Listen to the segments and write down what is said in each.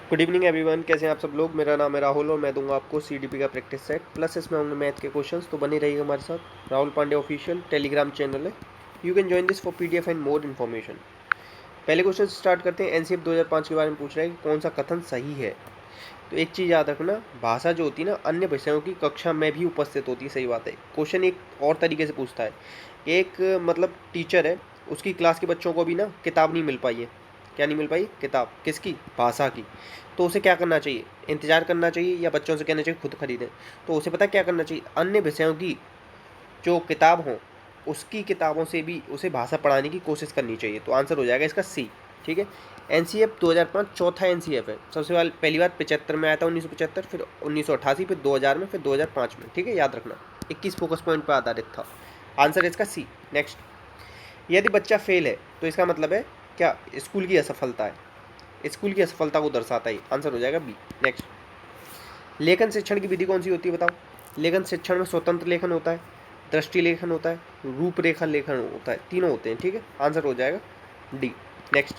Good evening everyone, कैसे हैं आप सब लोग। मेरा नाम है राहुल और मैं दूंगा आपको सीडीपी का प्रैक्टिस सेट प्लस इसमें होंगे मैथ के क्वेश्चंस। तो बने रहिएगा हमारे साथ। Rahul Pandey official Telegram channel है, you can join this for PDF and more information. पहले क्वेश्चन स्टार्ट करते हैं। एनसीएफ 2005 के बारे में पूछ रहा है कि कौन सा कथन सही है। तो एक चीज़ याद रखना, भाषा जो होती है ना अन्य विषयों की कक्षा में भी उपस्थित होती है। सही बात है। क्वेश्चन एक और तरीके से पूछता है। एक मतलब टीचर है, उसकी क्लास के बच्चों को भी ना किताब नहीं मिल पाई है। क्या नहीं मिल पाई? किताब। किसकी? भाषा की। तो उसे क्या करना चाहिए? इंतजार करना चाहिए या बच्चों से कहना चाहिए खुद खरीदें? तो उसे पता क्या करना चाहिए? अन्य विषयों की जो किताब हो उसकी किताबों से भी उसे भाषा पढ़ाने की कोशिश करनी चाहिए। तो आंसर हो जाएगा इसका सी। ठीक है। एनसीएफ 2005 चौथा एनसीएफ है। सबसे पहली बार 75 में आया था, 1975, फिर 1988, फिर 2000 में, फिर 2005 में। ठीक है, याद रखना 21 फोकस पॉइंट पर आधारित था। आंसर इसका सी। नेक्स्ट, यदि बच्चा फेल है तो इसका मतलब है क्या? स्कूल की असफलता है। स्कूल की असफलता को दर्शाता है। आंसर हो जाएगा बी। नेक्स्ट, लेखन शिक्षण की विधि कौन सी होती है बताओ। लेखन शिक्षण में स्वतंत्र लेखन होता है, दृष्टि लेखन होता है, रूपरेखा लेखन होता है। तीनों होते हैं। ठीक है, आंसर हो जाएगा डी। नेक्स्ट,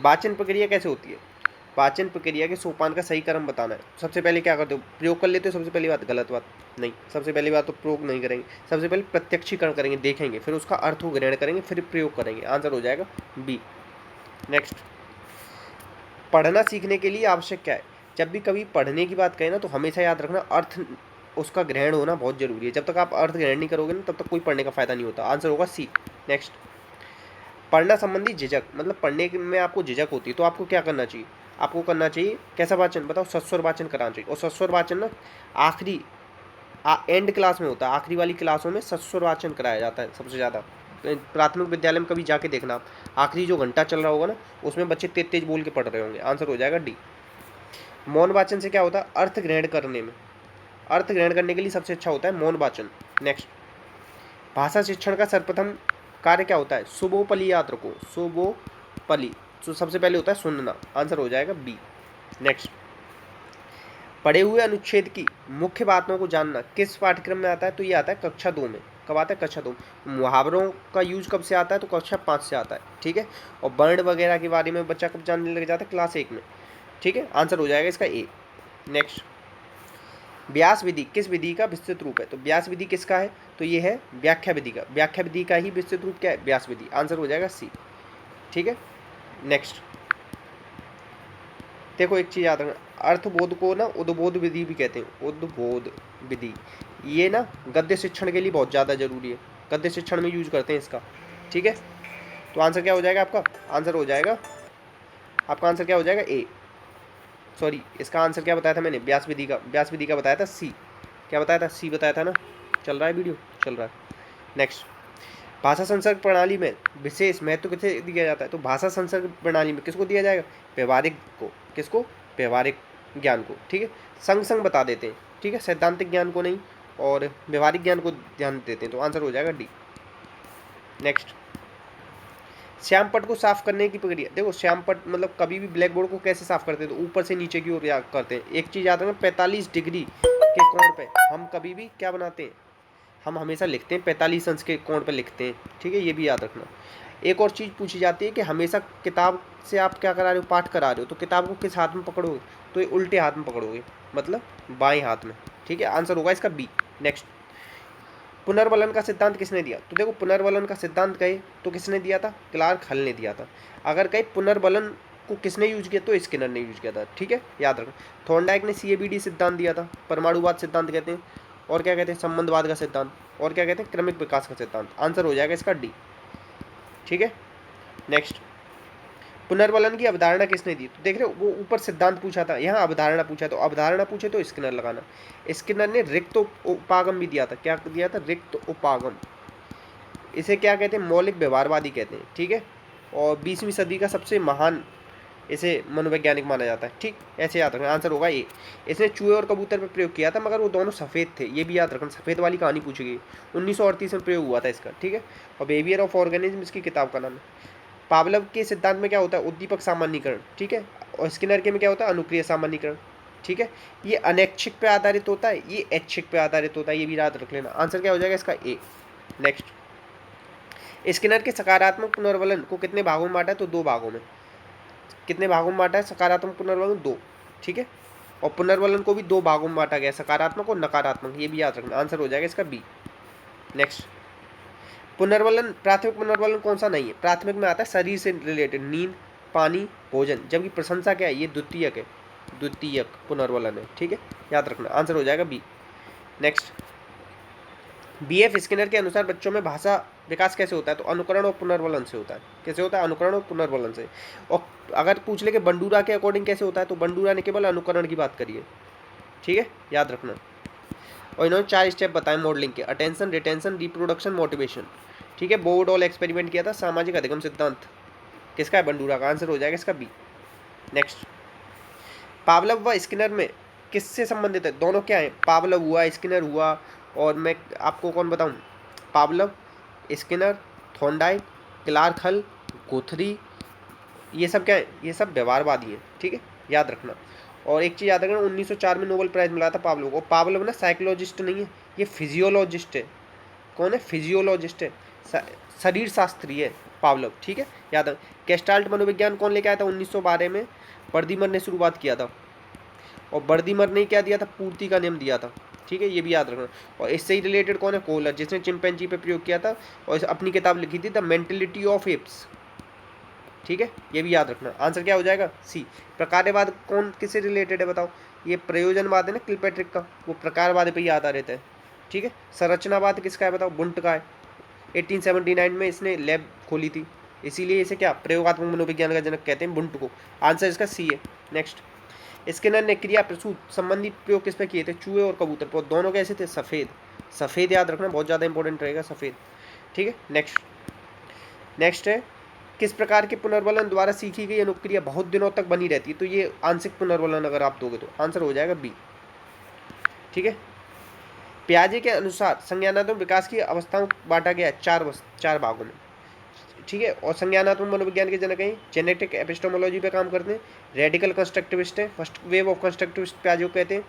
वाचन प्रक्रिया कैसे होती है? वाचन प्रक्रिया के सोपान का सही क्रम बताना है। सबसे पहले क्या करते हो? प्रयोग कर लेते हो। सबसे पहली बात गलत बात नहीं। सबसे पहली बात तो प्रयोग नहीं करेंगे, सबसे पहले प्रत्यक्षीकरण करेंगे, देखेंगे, फिर उसका अर्थ को ग्रहण करेंगे, फिर प्रयोग करेंगे। आंसर हो जाएगा बी। नेक्स्ट, पढ़ना सीखने के लिए आवश्यक क्या है? जब भी कभी पढ़ने की बात करें ना तो हमेशा याद रखना अर्थ उसका ग्रहण होना बहुत जरूरी है। जब तक आप अर्थ ग्रहण नहीं करोगे ना तब तक कोई पढ़ने का फायदा नहीं होता। आंसर होगा सी। नेक्स्ट, पढ़ना संबंधी झिझक, मतलब पढ़ने में आपको झिझक होती है तो आपको क्या करना चाहिए? आपको करना चाहिए कैसा वाचन बताओ? सस्वर वाचन कराना चाहिए। और सस्वर वाचन ना आखिरी एंड क्लास में होता है। आखिरी वाली क्लासों में सस्वर वाचन कराया जाता है सबसे ज़्यादा। प्राथमिक विद्यालय में कभी जाके देखना आप, आखिरी जो घंटा चल रहा होगा ना उसमें बच्चे तेज तेज बोल के पढ़ रहे होंगे। आंसर हो जाएगा डी। मौन वाचन से क्या होता है? अर्थ ग्रहण करने में, अर्थ ग्रहण करने के लिए सबसे अच्छा होता है मौन वाचन। नेक्स्ट, भाषा शिक्षण का सर्वप्रथम कार्य क्या होता है? सुबोपली याद रखो, सुबोपली। तो सबसे पहले होता है सुनना। आंसर हो जाएगा बी। नेक्स्ट, पढ़े हुए अनुच्छेद की मुख्य बातों को जानना किस पाठ्यक्रम में आता है? तो ये आता है कक्षा 2 में। कब आता है? कक्षा 2। मुहावरों का यूज कब से आता है? तो कक्षा 5 से आता है। ठीक है। और वर्ण वगैरह के बारे में बच्चा कब जानने लग जाता है? क्लास 1 में। ठीक है, आंसर हो जाएगा इसका ए। नेक्स्ट, व्यास विधि किस विधि का विस्तृत रूप है? तो व्यास विधि किसका है? तो ये है व्याख्या विधि का। व्याख्या विधि का ही विस्तृत रूप क्या है? व्यास विधि। आंसर हो जाएगा सी। ठीक है। नेक्स्ट, देखो एक चीज याद रखना, अर्थबोध को ना उद्बोध विधि भी कहते हैं। उद्बोध विधि ये ना गद्य शिक्षण के लिए बहुत ज़्यादा जरूरी है। गद्य शिक्षण में यूज करते हैं इसका। ठीक है। तो आंसर क्या हो जाएगा आपका? आंसर हो जाएगा आपका आंसर क्या हो जाएगा? ए। सॉरी, इसका आंसर क्या बताया था मैंने? व्यास विधि का। व्यास विधि का बताया था सी। क्या बताया था? सी बताया था ना। चल रहा है वीडियो? चल रहा है। नेक्स्ट, भाषा संसर्ग प्रणाली में विशेष महत्व किसे दिया जाता है? तो भाषा संसर्ग प्रणाली में किसको दिया जाएगा? व्यवहारिक को। किसको? व्यवहारिक ज्ञान को। ठीक है, संग संग बता देते हैं। ठीक है, सैद्धांतिक ज्ञान को नहीं और व्यवहारिक ज्ञान को ध्यान देते हैं। तो आंसर हो जाएगा डी। नेक्स्ट, श्याम पट को साफ करने की प्रक्रिया। देखो श्याम पट मतलब कभी भी ब्लैक बोर्ड को कैसे साफ करते हैं? तो ऊपर से नीचे की ओर करते हैं। एक चीज याद रखना, 45 डिग्री के कोण पे हम कभी भी क्या बनाते हैं? हम हमेशा लिखते हैं 45 अंश के कोण पर लिखते हैं। ठीक है, ये भी याद रखना। एक और चीज़ पूछी जाती है कि हमेशा किताब से आप क्या करा रहे हो? पाठ करा रहे हो तो किताब को किस हाथ में पकड़ोगे? तो ये उल्टे हाथ में पकड़ोगे, मतलब बाएं हाथ में। ठीक है, आंसर होगा इसका बी। नेक्स्ट, पुनर्वलन का सिद्धांत किसने दिया? तो देखो पुनर्वलन का सिद्धांत कहे तो किसने दिया था? क्लार्क हल ने दिया था। अगर कहे पुनर्वलन को किसने यूज किया? तो स्किनर ने यूज किया था। ठीक है, याद रखो। थॉर्नडाइक ने सीएबीडी सिद्धांत दिया था, परमाणुवाद सिद्धांत कहते हैं। और क्या कहते हैं? संबंधवाद का सिद्धांत। और क्या कहते हैं? क्रमिक विकास का सिद्धांत। आंसर हो जाएगा इसका डी। ठीक है। नेक्स्ट, पुनर्वलन की अवधारणा किसने दी? तो देख रहे हो वो ऊपर सिद्धांत पूछा था, यहाँ अवधारणा पूछा। तो अवधारणा पूछे तो स्किनर लगाना। स्किनर ने रिक्त उपागम भी दिया था। क्या दिया था? रिक्त उपागम। इसे क्या कहते हैं? मौलिक व्यवहारवादी कहते हैं। ठीक है, और 20वीं सदी का सबसे महान इसे मनोवैज्ञानिक माना जाता है। ठीक, ऐसे याद रखना। आंसर होगा ए। इसने चूहे और कबूतर पर प्रयोग किया था, मगर वो दोनों सफ़ेद थे। ये भी याद रखना, सफ़ेद वाली कहानी पूछी गई। 1938 में प्रयोग हुआ था इसका। ठीक है, और बिहेवियर ऑफ ऑर्गेनिज्म इसकी किताब का नाम है। पावलव के सिद्धांत में क्या होता है? उद्दीपक सामान्यीकरण। ठीक है, और स्किनर के में क्या होता है? अनुक्रिया सामान्यीकरण। ठीक है, ये अनैच्छिक पे आधारित होता है, ये ऐच्छिक पे आधारित होता है। ये भी याद रख लेना। आंसर क्या हो जाएगा इसका? ए। नेक्स्ट, स्किनर के सकारात्मक पुनर्वलन को कितने भागों में बांटा है? तो 2 भागों में। कितने भागों में बांटा है सकारात्मक पुनर्वलन? 2, ठीक है। और पुनर्वलन को भी 2 भागों में बांटा गया, सकारात्मक और नकारात्मक, ये भी याद रखना। आंसर हो जाएगा इसका बी। नेक्स्ट, पुनर्वलन, प्राथमिक पुनर्वलन कौन सा नहीं है? प्राथमिक में आता है शरीर से रिलेटेड, नींद, पानी, भोजन, जबकि प्रशंसा क्या है? ये द्वितीयक है, द्वितीयक पुनर्वलन है, ठीक है, याद रखना। आंसर हो जाएगा बी। नेक्स्ट, बीएफ स्किनर के अनुसार बच्चों में भाषा विकास कैसे होता है? तो अनुकरण और पुनर्वलन से होता है। कैसे होता है? अनुकरण और पुनर्वलन से। और अगर पूछ ले कि बंडूरा के अकॉर्डिंग कैसे होता है, तो बंडूरा ने केवल अनुकरण की बात करी है, ठीक है, याद रखना। और इन्होंने 4 स्टेप बताए मॉडलिंग के, अटेंशन, रिटेंशन, रिप्रोडक्शन, मोटिवेशन, ठीक है। बोर्डॉल एक्सपेरिमेंट किया था, सामाजिक अधिगम सिद्धांत किसका है? बंडूरा का। आंसर हो जाएगा इसका बी। नेक्स्ट, पावलव व स्किनर में किससे संबंधित है? दोनों क्या है? पावलव हुआ, स्किनर हुआ, और मैं आपको कौन बताऊं? पावलव, स्किनर, थॉर्नडाइक, क्लार्क हल, गुथरी, ये सब क्या है? ये सब व्यवहारवादी है, ठीक है, याद रखना। और एक चीज़ याद रखना, 1904 में नोबेल प्राइज़ मिला था पावलव को। पावलव ना साइकोलॉजिस्ट नहीं है, ये फिजियोलॉजिस्ट है। कौन है? फिजियोलॉजिस्ट है, शरीर शास्त्री है पावलव, ठीक है, याद रख। गेस्टाल्ट मनोविज्ञान कौन लेके आया था? 1912 में बर्दीमर ने शुरुआत किया था। और बर्दीमर ने क्या दिया था? पूर्ति का नियम दिया था, ठीक है, ये भी याद रखना। और इससे ही रिलेटेड कौन है? कोहलर, जिसने चिंपैंजी पे प्रयोग किया था और अपनी किताब लिखी थी द मेंटेलिटी ऑफ एप्स, ठीक है, ये भी याद रखना। आंसर क्या हो जाएगा? सी। प्रकारवाद कौन किससे रिलेटेड है बताओ? ये प्रयोजनवाद है ना किलपैट्रिक का, वो प्रकारवाद पे याद आ रहता है, ठीक है। संरचनावाद किसका है बताओ? बुंट का है। 1879 में इसने लैब खोली थी, इसीलिए इसे क्या प्रयोगात्मक मनोविज्ञान का जनक कहते हैं, बुंट को। आंसर इसका सी है। नेक्स्ट, स्किनर ने क्रिया प्रसूत संबंधी प्रयोग किस पे किए थे? चूहे और कबूतर पर। दोनों कैसे थे? सफ़ेद। सफ़ेद याद रखना, बहुत ज़्यादा इंपॉर्टेंट रहेगा सफ़ेद, ठीक है। नेक्स्ट है, किस प्रकार के पुनर्वलन द्वारा सीखी गई अनुक्रिया बहुत दिनों तक बनी रहती है? तो ये आंशिक पुनर्वलन अगर आप दोगे तो आंसर हो जाएगा बी, ठीक है। पियाजे के अनुसार संज्ञानात्मक विकास की अवस्थाओं को बांटा गया है 4 भागों में, ठीक है। और संज्ञानात्मक मनोविज्ञान के जनक हैं, जेनेटिक एपिस्टेमोलॉजी पे काम करते हैं, रेडिकल कंस्ट्रक्टिविस्ट हैं, फर्स्ट वेव ऑफ कंस्ट्रक्टिविस्ट पियाजे को कहते हैं।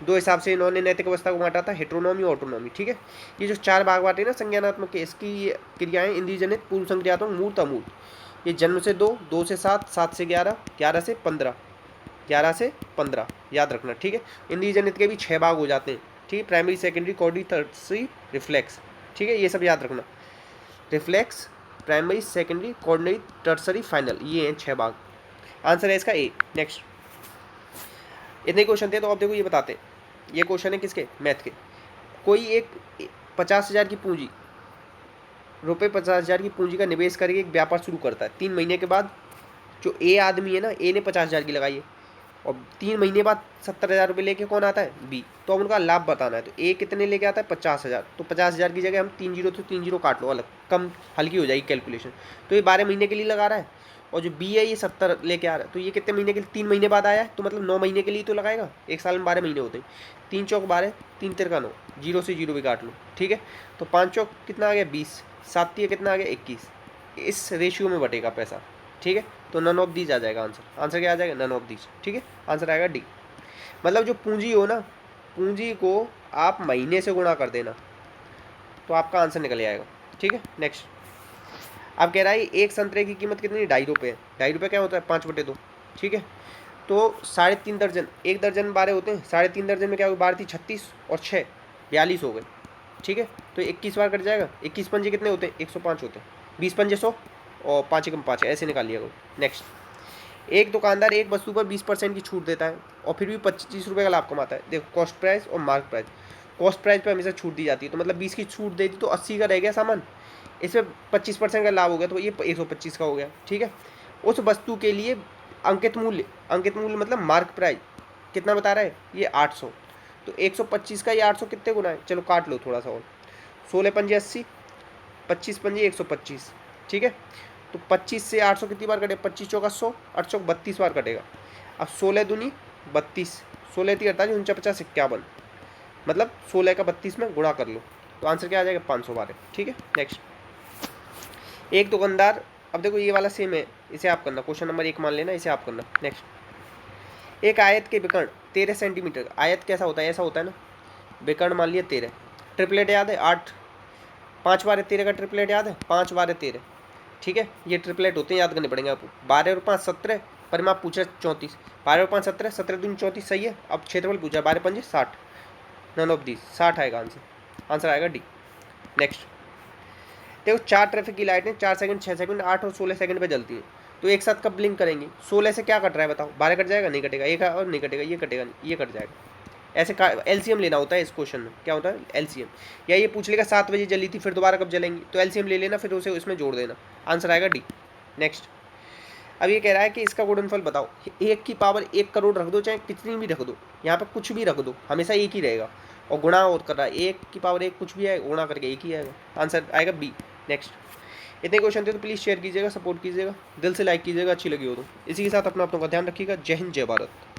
2 हिसाब से इन्होंने नैतिक अवस्था को बांटा था, हेट्रोनॉमी और ऑटोनॉमी, ठीक है। ये जो 4 भाग बांटे ना संज्ञानात्मक के, इसकी क्रियाएं इंद्रियजनित, पूर्व संक्रियात्मक, मूर्त, अमूर्त। ये जन्म से 2, 2 से 7, 7 से 11, 11 से 15, 11 से 15, याद रखना, ठीक है। इंद्रियजनित के भी 6 भाग हो जाते हैं, ठीक है, प्राइमरी, सेकेंडरी, कॉर्डी, टर्सरी, रिफ्लेक्स, ठीक है, ये सब याद रखना। रिफ्लेक्स, प्राइमरी, सेकेंडरी, कॉर्डिनरी, टर्सरी, फाइनल, ये हैं 6 भाग। आंसर है इसका ए। नेक्स्ट, इतने क्वेश्चन थे तो अब देखो ये बताते हैं, ये क्वेश्चन है किसके? मैथ के। कोई एक 50,000 की पूंजी, रुपये 50,000 की पूंजी का निवेश करके एक व्यापार शुरू करता है। 3 महीने के बाद जो ए आदमी है ना, ए ने 50,000 की लगाई है, और 3 महीने बाद 70,000 रुपये लेके कौन आता है? बी। तो अब उनका लाभ बताना है, तो ए कितने लेके आता है? 50,000। तो 50,000 की जगह हम 3 जीरो तो 3 जीरो काट लो, अलग कम हल्की हो जाएगी कैलकुलेशन। तो ये 12 महीने के लिए लगा रहा है, और जो बी है ये 70 लेके आ रहा है। तो ये कितने महीने के लिए? 3 महीने बाद आया है, तो मतलब 9 महीने के लिए तो लगाएगा। एक साल में 12 महीने होते हैं, 3 चौक 12, 3 तिरका 9, जीरो से जीरो भी काट लो, ठीक है। तो 5 चौक कितना आ गया? 20, 7 तिया कितना आ गया? 21। इस रेशियो में बटेगा पैसा, ठीक है। तो नन ऑफ दीज आ जाएगा आंसर। आंसर क्या आ जाएगा? नन ऑफ दीज, ठीक है, आंसर आएगा डी। मतलब जो पूंजी हो ना, पूंजी को आप महीने से गुणा कर देना तो आपका आंसर निकल आएगा, ठीक है। नेक्स्ट, अब कह रहा है एक संतरे की कीमत कितनी? 2.5 रुपये। 2.5 रुपये क्या होता है? 5/2, ठीक है। तो 3.5 दर्जन, 1 दर्जन में 12 होते हैं, 3.5 दर्जन में क्या होगा? 12 थी 36 और 6 42 हो गए, ठीक है। तो 21 बार कट जाएगा। 21 पंजे कितने होते हैं? 105 होते हैं। 20 पंजे 100 और 5 एकम 5, ऐसे निकाल लिया करो। नेक्स्ट, एक दुकानदार एक वस्तु पर 20% की छूट देता है और फिर भी 25 रुपये का लाभ कमाता है। देखो, कॉस्ट प्राइस और मार्क प्राइस। कॉस्ट प्राइस पे हमेशा छूट दी जाती है, तो मतलब 20 की छूट दे दी तो 80 का रह गया सामान, इसमें 25% का लाभ हो गया, तो ये 125 का हो गया, ठीक है। उस वस्तु के लिए अंकित मूल्य मतलब मार्क प्राइस कितना बता रहा है? ये 800। तो 125 का ये 800 कितने गुना है? चलो काट लो थोड़ा सा और। 16 पंजे 80, 25 पंजे 125, ठीक है। तो 25 से 800 कितनी बार कटेगा? 25 चौका 100, 8 चौक 32 बार कटेगा। अब 16 दूनी 32, 16 थी 48, 49 51, मतलब 16 का 32 में गुणा कर लो, तो आंसर क्या आ जाएगा? 500 बार है, ठीक है। नेक्स्ट, एक दुकानदार, अब देखो ये वाला सेम है, इसे आप करना, क्वेश्चन नंबर 1 मान लेना, इसे आप करना। नेक्स्ट, एक आयत के विकर्ण 13 सेंटीमीटर, आयत कैसा होता है? ऐसा होता है ना, विकर्ण मान लिया 13, ट्रिपलेट याद है 8, 5 बार 13 का ट्रिपलेट याद है? 5 बार 13, ठीक है। ये ट्रिपलेट होते हैं, याद करने पड़ेंगे आपको। 12 और 5 17, परिमाप पूछा 34, 12/5 17, 17×2 34 सही है। अब क्षेत्रफल पूछा 12×5 60, नन ऑफ दिस 60 आएगा आंसर, आंसर आएगा डी। नेक्स्ट देखो 4 ट्रैफिक की लाइटें 4 सेकंड 6 सेकंड 8 और 16 सेकंड पे जलती है, तो एक साथ कब ब्लिंक करेंगी? 16 से क्या कट रहा है बताओ, 12 कट जाएगा, नहीं कटेगा, एक और नहीं कटेगा, ये कटेगा नहीं, ये कट जाएगा। ऐसे एलसीएम लेना होता है इस क्वेश्चन में, क्या होता है एलसीएम। या ये पूछ लेगा 7 बजे जली थी फिर दोबारा कब जलेंगी, तो एलसीएम ले लेना फिर उसे इसमें जोड़ देना, आंसर आएगा डी। नेक्स्ट अब ये कह रहा है कि इसका गुणनफल बताओ, 1 की पावर 1 करोड़ रख दो चाहे कितनी भी रख दो, यहाँ पे कुछ भी रख दो हमेशा एक ही रहेगा, और गुणा और कर रहा है 1 की पावर 1 कुछ भी आएगा गुणा करके एक ही आएगा, आंसर आएगा बी। नेक्स्ट इतने क्वेश्चन थे तो प्लीज़ शेयर कीजिएगा, सपोर्ट कीजिएगा, दिल से लाइक कीजिएगा अच्छी लगी हो तो। इसी के साथ अपना अपनों का ध्यान रखिएगा। जय हिंद जय भारत।